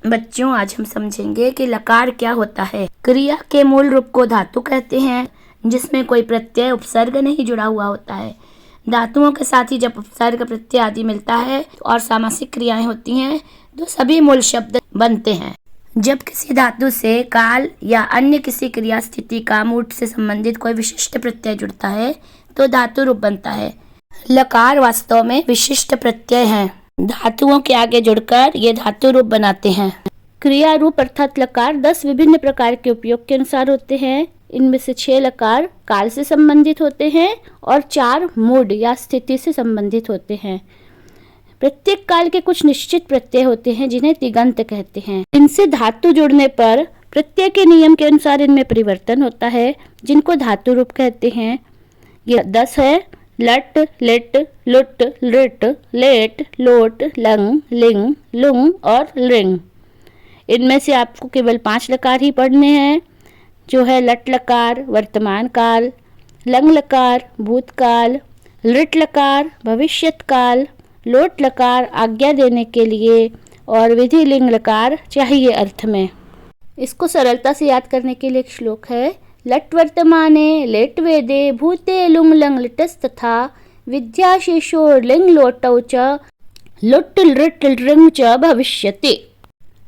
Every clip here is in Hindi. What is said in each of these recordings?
बच्चों, आज हम समझेंगे कि लकार क्या होता है। क्रिया के मूल रूप को धातु कहते हैं, जिसमें कोई प्रत्यय उपसर्ग नहीं जुड़ा हुआ होता है। धातुओं के साथ ही जब उपसर्ग प्रत्यय आदि मिलता है और सामासिक क्रियाएं होती हैं तो सभी मूल शब्द बनते हैं। जब किसी धातु से काल या अन्य किसी क्रिया स्थिति का मूठ से संबंधित कोई विशिष्ट प्रत्यय जुड़ता है तो धातु रूप बनता है। लकार वास्तव में विशिष्ट प्रत्यय हैं। धातुओं के आगे जुड़कर ये धातु रूप बनाते हैं। क्रिया रूप अर्थात लकार 10 विभिन्न प्रकार के उपयोग के अनुसार होते हैं। इनमें से 6 लकार काल से संबंधित होते हैं और 4 मूढ़ या स्थिति से संबंधित होते हैं। प्रत्येक काल के कुछ निश्चित प्रत्यय होते हैं जिन्हें तिगंत कहते हैं। इनसे धातु जुड़ने पर प्रत्यय के नियम के अनुसार इनमें परिवर्तन होता है, जिनको धातु रूप कहते हैं। ये 10 है: लट, लिट, लुट, लिट, लेट, लोट, लंग, लिंग, लुंग और लिंग। इनमें से आपको केवल 5 लकार ही पढ़ने हैं, जो है लट लकार वर्तमान काल, लंग लकार भूतकाल, लिट लकार भविष्यत काल, लोट लकार आज्ञा देने के लिए और विधि लिंग लकार चाहिए अर्थ में। इसको सरलता से याद करने के लिए एक श्लोक है: लट वर्तमाने लेट वेदे भूते लुंग लंग लिटस्तथा विद्याशेषो लिंग लोटौ च लुट लिट लिंग च भविष्यति।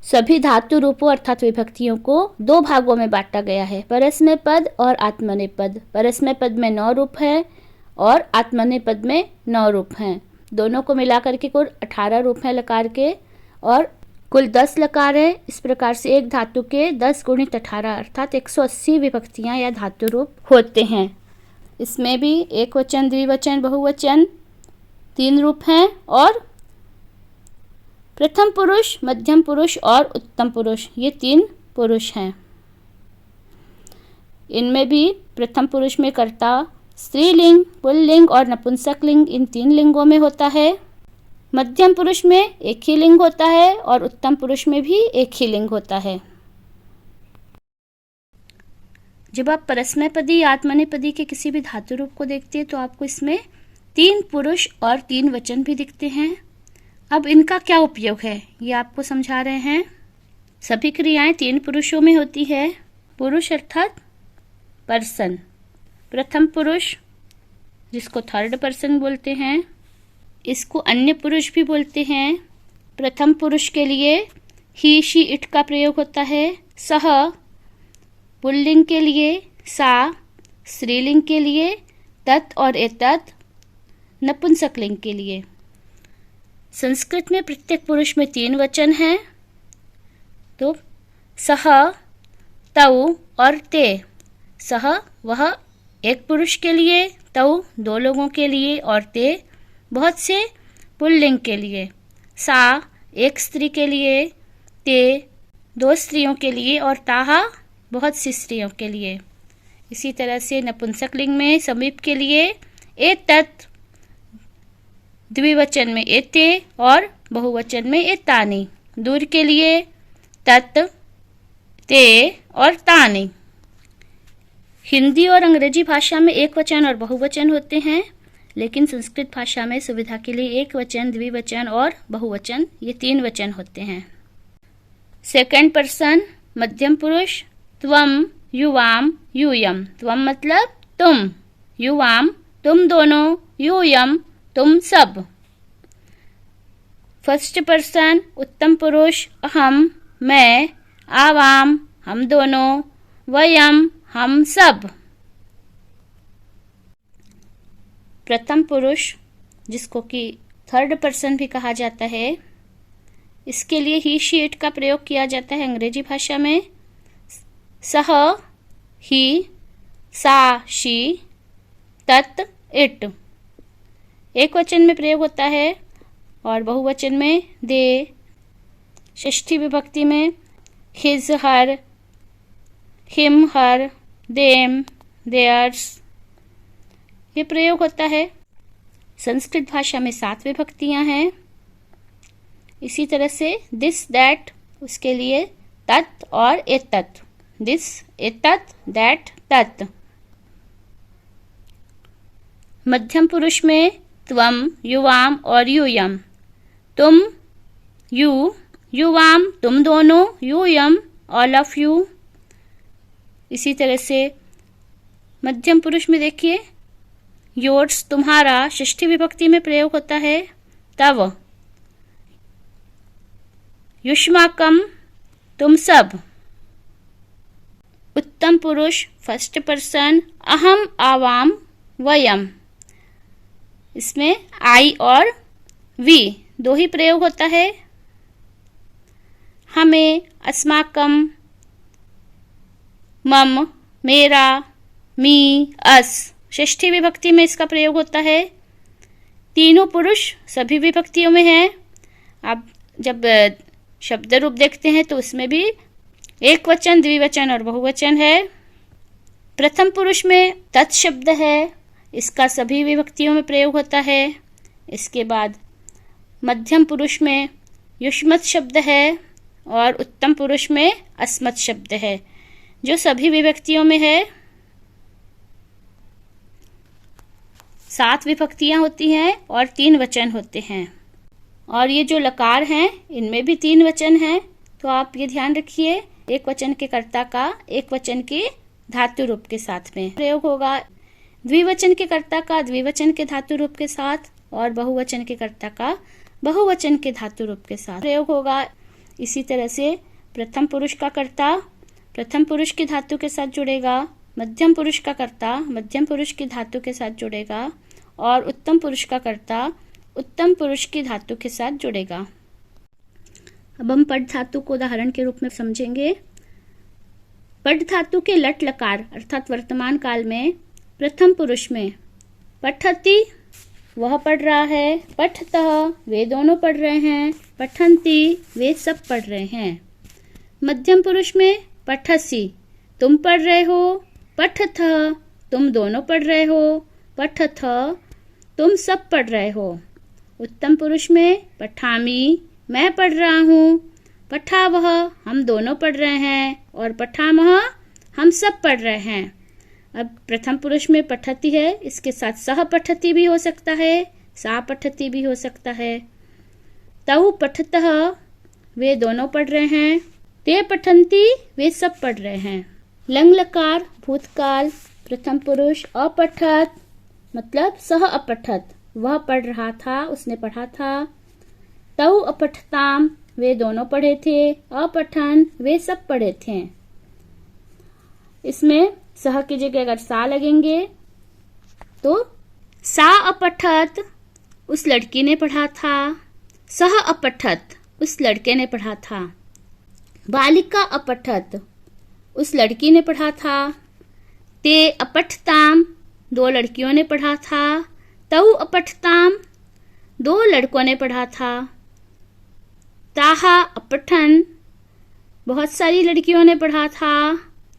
सभी धातु रूपों अर्थात विभक्तियों को 2 भागों में बांटा गया है, परस्मय पद और आत्मनेय पद। परस्मय पद में 9 रूप हैं और आत्मनेय पद में 9 रूप हैं। दोनों को मिलाकर के कुल 18 रूप हैं लकार के और कुल 10 लकार है। इस प्रकार से एक धातु के 10 गुणित 18 अर्थात 180 विभक्तियां या धातु रूप होते हैं। इसमें भी एक वचन, द्विवचन, बहुवचन 3 रूप हैं और प्रथम पुरुष, मध्यम पुरुष और उत्तम पुरुष ये 3 पुरुष हैं। इनमें भी प्रथम पुरुष में कर्ता स्त्रीलिंग, पुल्लिंग और नपुंसक लिंग इन 3 लिंगों में होता है। मध्यम पुरुष में एक ही लिंग होता है और उत्तम पुरुष में भी एक ही लिंग होता है। जब आप परस्मैपदी या आत्मनेपदी के किसी भी धातु रूप को देखते हैं तो आपको इसमें 3 पुरुष और 3 वचन भी दिखते हैं। अब इनका क्या उपयोग है ये आपको समझा रहे हैं। सभी क्रियाएं 3 पुरुषों में होती है। पुरुष अर्थात पर्सन, प्रथम पुरुष जिसको थर्ड पर्सन बोलते हैं, इसको अन्य पुरुष भी बोलते हैं। प्रथम पुरुष के लिए ही, शी, इट का प्रयोग होता है। सह पुल्लिंग के लिए, सा स्त्रीलिंग के लिए, तत् और एतत् नपुंसक लिंग के लिए। संस्कृत में प्रत्येक पुरुष में 3 वचन हैं, तो सह, तौ और ते। सह वह एक पुरुष के लिए, तौ 2 लोगों के लिए और ते बहुत से पुल्लिंग के लिए। सा एक स्त्री के लिए, ते 2 स्त्रियों के लिए और ताहा बहुत सी स्त्रियों के लिए। इसी तरह से नपुंसक लिंग में समीप के लिए एतत्, द्विवचन में एते और बहुवचन में एतानि। दूर के लिए तत्, ते और तानि। हिंदी और अंग्रेजी भाषा में एक वचन और बहुवचन होते हैं, लेकिन संस्कृत भाषा में सुविधा के लिए एक वचन, द्विवचन और बहुवचन ये 3 वचन होते हैं। सेकंड पर्सन मध्यम पुरुष त्वम, युवाम, यूयम। त्वम मतलब तुम, युवाम तुम दोनों, यूयम तुम सब। फर्स्ट पर्सन उत्तम पुरुष अहम, मैं, आवाम हम दोनों, वयम हम सब। प्रथम पुरुष जिसको कि थर्ड पर्सन भी कहा जाता है, इसके लिए ही, शी, इट का प्रयोग किया जाता है अंग्रेजी भाषा में। सह ही, सा शी, तत् इट एक वचन में प्रयोग होता है और बहुवचन में दे, षष्ठी विभक्ति में हिज, हर, हिम, हर, देम, देयर्स ये प्रयोग होता है। संस्कृत भाषा में 7 विभक्तियां हैं। इसी तरह से दिस, दैट उसके लिए तत् और एतत्। दिस, एतत्, दैट, तत्। मध्यम पुरुष में त्वम, युवाम और यूयम। तुम, यू, युवाम तुम दोनों, यूयम ऑल ऑफ यू। इसी तरह से मध्यम पुरुष में देखिए, योर्स तुम्हारा षष्ठी विभक्ति में प्रयोग होता है, तव। युष्माकम तुम सब। उत्तम पुरुष फर्स्ट पर्सन, अहम आवाम वयम। इसमें आई और वी दो ही प्रयोग होता है। हमें, अस्माकम, मम, मेरा, मी, अस षष्ठी विभक्ति में इसका प्रयोग होता है। तीनों पुरुष सभी विभक्तियों में है। अब जब शब्द रूप देखते हैं तो उसमें भी एक वचन, द्विवचन और बहुवचन है। प्रथम पुरुष में तत् शब्द है, इसका सभी विभक्तियों में प्रयोग होता है। इसके बाद मध्यम पुरुष में युष्मत शब्द है और उत्तम पुरुष में अस्मत् शब्द है, जो सभी विभक्तियों में है। 7 विभक्तियां होती हैं और 3 वचन होते हैं। और ये जो लकार हैं इनमें भी 3 वचन हैं, तो आप ये ध्यान रखिए, एक वचन के कर्ता का एक वचन के धातु रूप के साथ में प्रयोग होगा, द्विवचन के कर्ता का द्विवचन के धातु रूप के साथ और बहुवचन के कर्ता का बहुवचन के धातु रूप के साथ प्रयोग होगा। इसी तरह से प्रथम पुरुष का कर्ता प्रथम पुरुष की धातु के साथ जुड़ेगा, मध्यम पुरुष का कर्ता मध्यम पुरुष की धातु के साथ जुड़ेगा और उत्तम पुरुष का कर्ता उत्तम पुरुष की धातु के साथ जुड़ेगा। अब हम पठ धातु को उदाहरण के रूप में समझेंगे। पठ धातु के लट लकार अर्थात वर्तमान काल में प्रथम पुरुष में पठति वह पढ़ रहा है, पठतः वे दोनों पढ़ रहे हैं, पठन्ति वे सब पढ़ रहे हैं। मध्यम पुरुष में पठसि तुम पढ़ रहे हो, पठथः तुम दोनों पढ़ रहे हो, पठथ तुम सब पढ़ रहे हो। उत्तम पुरुष में पठामि मैं पढ़ रहा हूँ, पठावह हम दोनों पढ़ रहे हैं और पठामह हम सब पढ़ रहे हैं। अब प्रथम पुरुष में पठति है, इसके साथ सह पठति भी हो सकता है, सा पठति भी हो सकता है। तौ पठतः वे दोनों पढ़ रहे हैं, ते पठन्ति वे सब पढ़ रहे हैं। लंग लकार भूतकाल प्रथम पुरुष अपठत मतलब सह अपठत वह पढ़ रहा था, उसने पढ़ा था। तौ अपठताम वे दोनों पढ़े थे, अपठन वे सब पढ़े थे। इसमें सह की जगह अगर सा लगेंगे तो सा अपठत उस लड़की ने पढ़ा था, सह अपठत उस लड़के ने पढ़ा था। बालिका अपठत उस लड़की ने पढ़ा था। ते अपठताम 2 लड़कियों ने पढ़ा था। तौ अपठताम 2 लड़कों ने पढ़ा था। ताहा अपठन बहुत सारी लड़कियों ने पढ़ा था।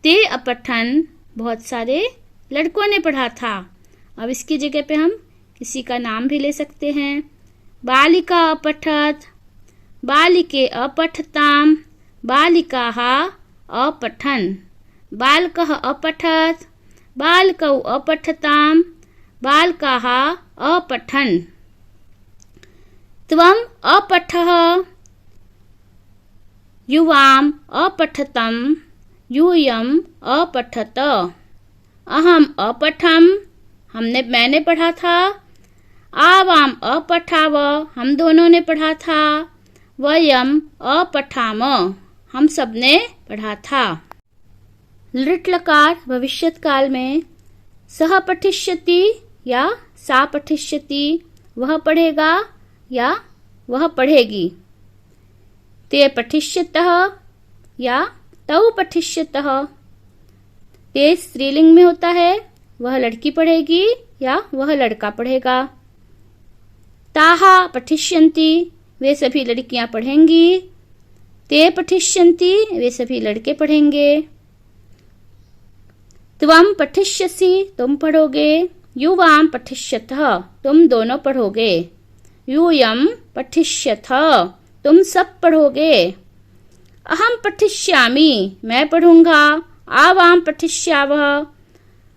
ते अपठन बहुत सारे लड़कों ने पढ़ा था। अब इसकी जगह पे हम किसी का नाम भी ले सकते हैं। बालिका अपठत, बालिके अपठताम, बालिकाः अपठन्, बालकः अपठत्, बालकौ अपठताम, बालकाः अपठन्। त्वम् अपठः, युवाम् अपठतम्, यूयम् अपठत। अहम अपठम मैंने पढ़ा था। आवाम अपठाव हम दोनों ने पढ़ा था। वयम अपठाम हम सब ने पढ़ा था। लृट लकार भविष्यत काल में सह पठिष्यति या सा पठिष्यति वह पढ़ेगा या वह पढ़ेगी। ते पठिष्यतः या तौ पठिष्यतः। ते स्त्रीलिंग में होता है, वह लड़की पढ़ेगी या वह लड़का पढ़ेगा। ताहा पठिष्यन्ति वे सभी लड़कियां पढ़ेंगी। ते पठिष्यन्ति वे सभी लड़के पढ़ेंगे। त्वम पठिष्यसि तुम पढ़ोगे। युवाम पठिष्यतः तुम दोनों पढ़ोगे। यूयम पठिष्यथ तुम सब पढ़ोगे। अहम पठिष्यामि मैं पढ़ूंगा। आवाम पठिष्यावः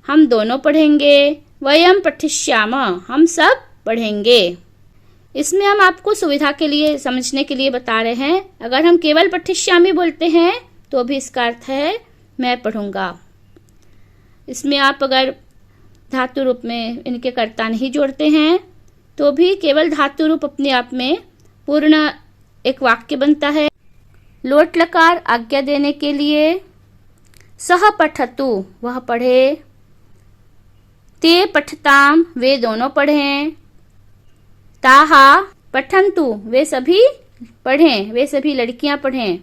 हम दोनों पढ़ेंगे। वयम पठिष्यामः हम सब पढ़ेंगे। इसमें हम आपको सुविधा के लिए समझने के लिए बता रहे हैं। अगर हम केवल पठिष्यामि बोलते हैं तो भी इसका अर्थ है मैं पढ़ूंगा। इसमें आप अगर धातु रूप में इनके कर्ता नहीं जोड़ते हैं तो भी केवल धातु रूप अपने आप में पूर्ण एक वाक्य बनता है। लोट लकार आज्ञा देने के लिए, सह पठतु वह पढ़े, ते पठताम वे दोनों पढ़ें, ताहा पठन्तु वे सभी पढ़ें, वे सभी लड़कियां पढ़ें,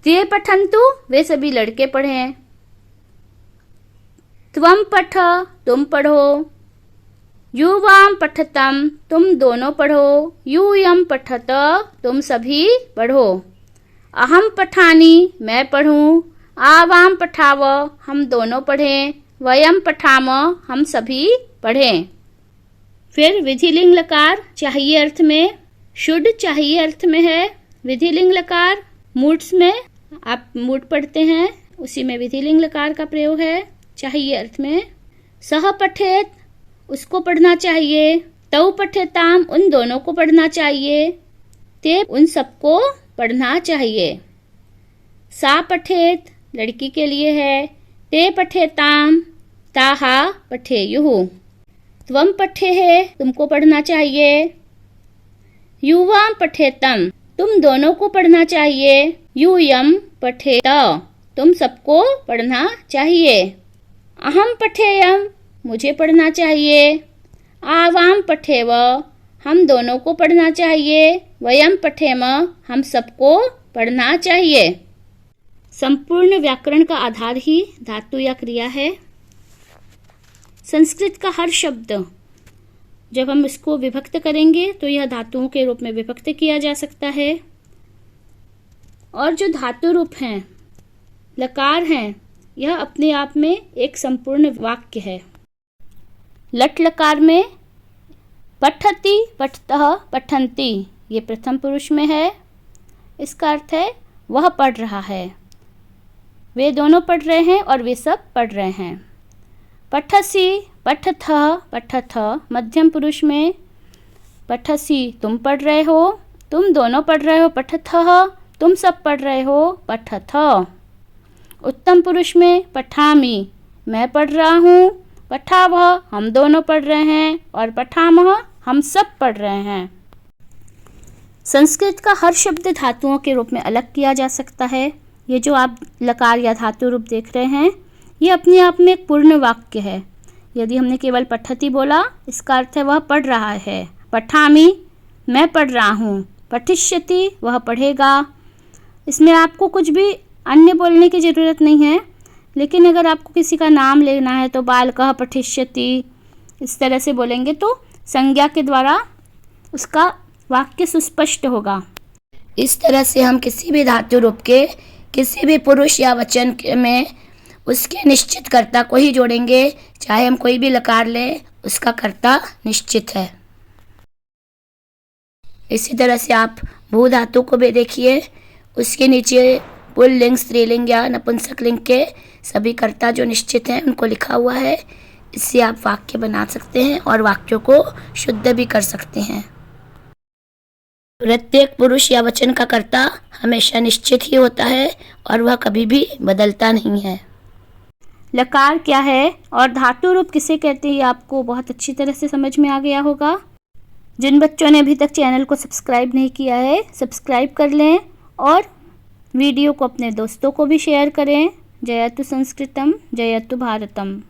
ते पठन्तु वे सभी लड़के पढ़ें, त्वम पठ तुम पढ़ो, युवाम पठतम तुम दोनों पढ़ो, यूयम पठत तुम सभी पढ़ो, अहम पठानी मैं पढ़ूं, आवाम पठाव हम दोनों पढ़ें, वयम पठाम हम सभी पढ़ें। फिर विधिलिंग लकार चाहिए अर्थ में, शुड चाहिए अर्थ में है। विधिलिंग लकार मूड्स में आप मूड पढ़ते हैं, उसी में विधिलिंग लकार का प्रयोग है चाहिए अर्थ में। सह पठेत उसको पढ़ना चाहिए, तौ पठेताम उन दोनों को पढ़ना चाहिए, ते उन सबको पढ़ना चाहिए। सा पठेत लड़की के लिए है, ते पठेताम ताहा पठेयुः, त्वम पठे है तुमको पढ़ना चाहिए, युवाम पठेतम तुम दोनों को पढ़ना चाहिए, यूयम पठेत तुम सबको पढ़ना चाहिए, अहम पठेयम मुझे पढ़ना चाहिए, आवाम पठेव हम दोनों को पढ़ना चाहिए, वयम पठेम हम सबको पढ़ना चाहिए। संपूर्ण व्याकरण का आधार ही धातु या क्रिया है। संस्कृत का हर शब्द जब हम इसको विभक्त करेंगे तो यह धातुओं के रूप में विभक्त किया जा सकता है। और जो धातु रूप हैं, लकार हैं, यह अपने आप में एक संपूर्ण वाक्य है। लट लकार में पठति पठतः पठन्ति ये प्रथम पुरुष में है। इसका अर्थ है वह पढ़ रहा है, वे दोनों पढ़ रहे हैं और वे सब पढ़ रहे हैं। पठसि पठथः पठथ मध्यम पुरुष में, पठसि तुम पढ़ रहे हो, तुम दोनों पढ़ रहे हो, पठथः तुम सब पढ़ रहे हो, पठथ। उत्तम पुरुष में पठामि मैं पढ़ रहा हूँ, पठावः हम दोनों पढ़ रहे हैं और पठामः हम सब पढ़ रहे हैं। संस्कृत का हर शब्द धातुओं के रूप में अलग किया जा सकता है। ये जो आप लकार या धातु रूप देख रहे हैं ये अपने आप में एक पूर्ण वाक्य है। यदि हमने केवल पठति बोला, इसका अर्थ है वह पढ़ रहा है। पठामि मैं पढ़ रहा हूँ, पठिष्यति वह पढ़ेगा। इसमें आपको कुछ भी अन्य बोलने की ज़रूरत नहीं है, लेकिन अगर आपको किसी का नाम लेना है तो बालकः पठिष्यति इस तरह से बोलेंगे तो संज्ञा के द्वारा उसका वाक्य सुस्पष्ट होगा। इस तरह से हम किसी भी धातु रूप के किसी भी पुरुष या वचन में उसके निश्चित कर्ता को ही जोड़ेंगे। चाहे हम कोई भी लकार लें, उसका कर्ता निश्चित है। इसी तरह से आप भू धातु को भी देखिए, उसके नीचे पुल्लिंग, स्त्रीलिंग या नपुंसकलिंग के सभी कर्ता जो निश्चित हैं उनको लिखा हुआ है। इससे आप वाक्य बना सकते हैं और वाक्यों को शुद्ध भी कर सकते हैं। प्रत्येक पुरुष या वचन का कर्ता हमेशा निश्चित ही होता है और वह कभी भी बदलता नहीं है। लकार क्या है और धातु रूप किसे कहते हैं, आपको बहुत अच्छी तरह से समझ में आ गया होगा। जिन बच्चों ने अभी तक चैनल को सब्सक्राइब नहीं किया है, सब्सक्राइब कर लें और वीडियो को अपने दोस्तों को भी शेयर करें। जयतु संस्कृतम, जयतु भारतम।